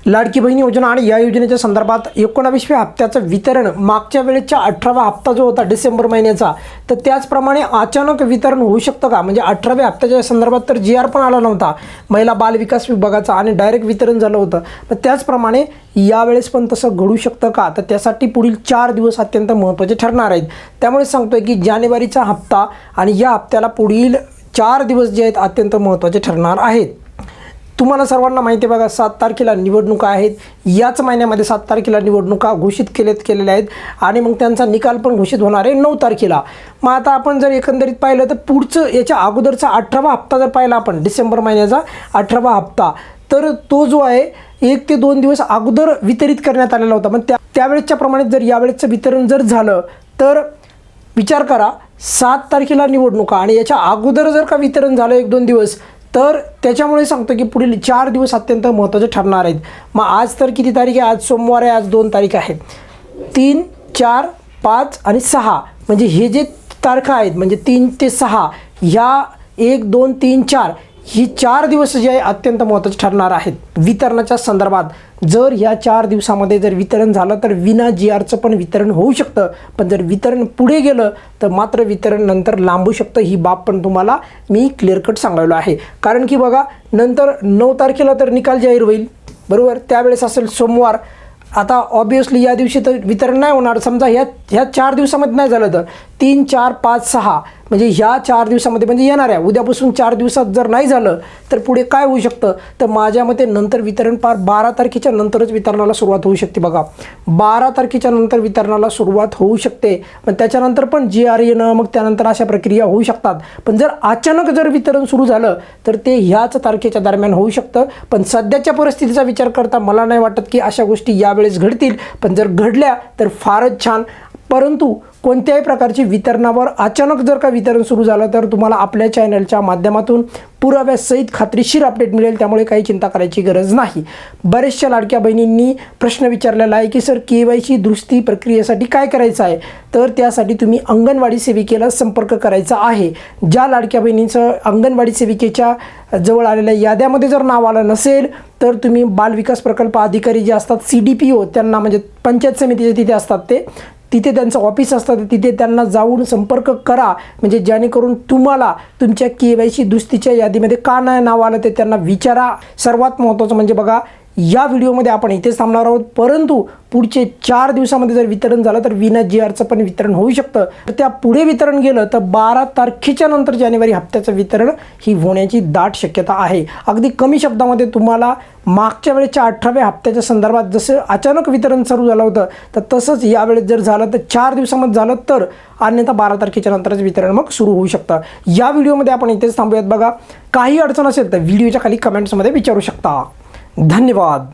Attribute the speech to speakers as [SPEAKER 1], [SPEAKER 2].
[SPEAKER 1] लाडकी बहीण योजना आणि या योजनेच्या संदर्भात 19व्या हप्त्याचं वितरण मागच्या वेळेच्या 18वा हप्ता जो होता डिसेंबर महिन्याचा, तर त्याचप्रमाणे अचानक वितरण होऊ शकतं का? म्हणजे 18व्या हप्त्याच्या संदर्भात तर GR पण आला नव्हता महिला बाल विकास विभागाचा आणि डायरेक्ट वितरण झालं होतं. तर त्याचप्रमाणे यावेळेस पण तसं घडू शकतं का? तर त्यासाठी पुढील 4 दिवस अत्यंत महत्त्वाचे ठरणार आहेत. त्यामुळे सांगतोय की जानेवारीचा हप्ता आणि या हप्त्याला पुढील 4 दिवस जे आहेत अत्यंत महत्त्वाचे ठरणार आहेत. तुम्हाला सर्वांना माहिती आहे बघा, 7 तारखेला निवडणुका आहेत. याच महिन्यामध्ये 7 तारखेला निवडणुका घोषित केलेल्या आहेत आणि मग त्यांचा निकाल पण घोषित होणार आहे 9 तारखेला. मग आता आपण जर एकंदरीत पाहिलं तर पुढचं याच्या अगोदरचा 18वा हप्ता जर पाहिला आपण, डिसेंबर महिन्याचा 18वा हप्ता, तर तो जो आहे 1 ते 2 दिवस अगोदर वितरित करण्यात आलेला होता. मग त्यावेळेसच्या प्रमाणे जर यावेळेसचं वितरण जर झालं तर विचार करा, 7 तारखेला निवडणुका आणि याच्या अगोदर जर का वितरण झालं 1-2 दिवस, तर त्याच्यामुळे सांगतो की पुढील 4 दिवस अत्यंत महत्त्वाचे ठरणार आहेत. मग आज तर किती तारीख आहे? आज सोमवार आहे, आज 2 तारीख आहे. 3, 4, 5 आणि 6 म्हणजे हे जे तारखा आहेत, म्हणजे 3 ते 6 ह्या 1, 2, 3, 4 ही 4 दिवस जे आहे अत्यंत महत्त्वाचे ठरणार आहेत वितरणाच्या संदर्भात. जर ह्या 4 दिवसामध्ये जर वितरण झालं तर विना GRचं पण वितरण होऊ शकतं. पण जर वितरण पुढे गेलं तर मात्र वितरण नंतर लांबू शकतं. ही बाब पण तुम्हाला मी क्लिअर कट सांगायला आहे. कारण की बघा, नंतर 9 तारखेला तर निकाल जाहीर होईल, बरोबर? त्यावेळेस असेल सोमवार. आता ऑब्वियसली या दिवशी तर वितरण नाही होणार. समजा ह्या 4 दिवसामध्ये नाही झालं तर 3, 4, 5, 6 म्हणजे ह्या 4 दिवसामध्ये म्हणजे येणाऱ्या उद्यापासून 4 दिवसात जर नाही झालं तर पुढे काय होऊ शकतं? तर माझ्या मते नंतर वितरण 12 तारखेच्या नंतरच वितरणाला सुरुवात होऊ शकते. बघा, 12 तारखेच्या नंतर वितरणाला सुरुवात होऊ शकते. पण त्याच्यानंतर पण GR येणं, मग त्यानंतर अशा प्रक्रिया होऊ शकतात. पण जर अचानक जर वितरण सुरू झालं तर ते ह्याच तारखेच्या दरम्यान होऊ शकतं. पण सध्याच्या परिस्थितीचा विचार करता मला नाही वाटत की अशा गोष्टी यावेळेस घडतील. पण जर घडल्या तर फारच छान. परंतु कोणत्याही प्रकारची वितरणावर अचानक जर का वितरण सुरू झालं तर तुम्हाला आपल्या चॅनलच्या माध्यमातून पुराव्यासहित खात्रीशीर अपडेट मिळेल. त्यामुळे काही चिंता करायची गरज नाही. बऱ्याचशा लाडक्या बहिणींनी प्रश्न विचारलेला आहे की सर KYC दुरुस्ती प्रक्रियेसाठी काय करायचं आहे? तर त्यासाठी तुम्ही अंगणवाडी सेविकेला संपर्क करायचा आहे. ज्या लाडक्या बहिणींचं अंगणवाडी सेविकेच्या जवळ आलेल्या याद्यामध्ये जर नाव आलं नसेल तर तुम्ही बालविकास प्रकल्प अधिकारी जे असतात CDPO, त्यांना म्हणजे पंचायत समितीचे तिथे असतात, तिथे त्यांचं ऑफिस असतं, तिथे त्यांना जाऊन संपर्क करा. म्हणजे जेणेकरून तुम्हाला तुमच्या KYC दुरुस्तीच्या यादीमध्ये का नाही नाव आलं ते त्यांना विचारा. सर्वात महत्त्वाचं म्हणजे बघा, या व्हिडिओमध्ये आपण इथेच थांबणार आहोत. परंतु पुढचे 4 दिवसामध्ये जर वितरण झालं तर विना GRचं पण वितरण होऊ शकतं. तर त्या पुढे वितरण गेलं तर 12 तारखेच्या नंतर जानेवारी हप्त्याचं वितरण ही होण्याची दाट शक्यता आहे. अगदी कमी शब्दामध्ये तुम्हाला मागच्या वेळेच्या 18व्या हप्त्याच्या संदर्भात जसं अचानक वितरण सुरू झालं होतं तर तसंच यावेळेस जर झालं तर 4 दिवसामध्ये झालं, तर अन्यथा 12 तारखेच्या नंतरच वितरण मग सुरू होऊ शकतं. या व्हिडिओमध्ये आपण इथेच थांबूयात. बघा, काही अडचण असेल तर व्हिडिओच्या खाली कमेंट्समध्ये विचारू शकता. धन्यवाद.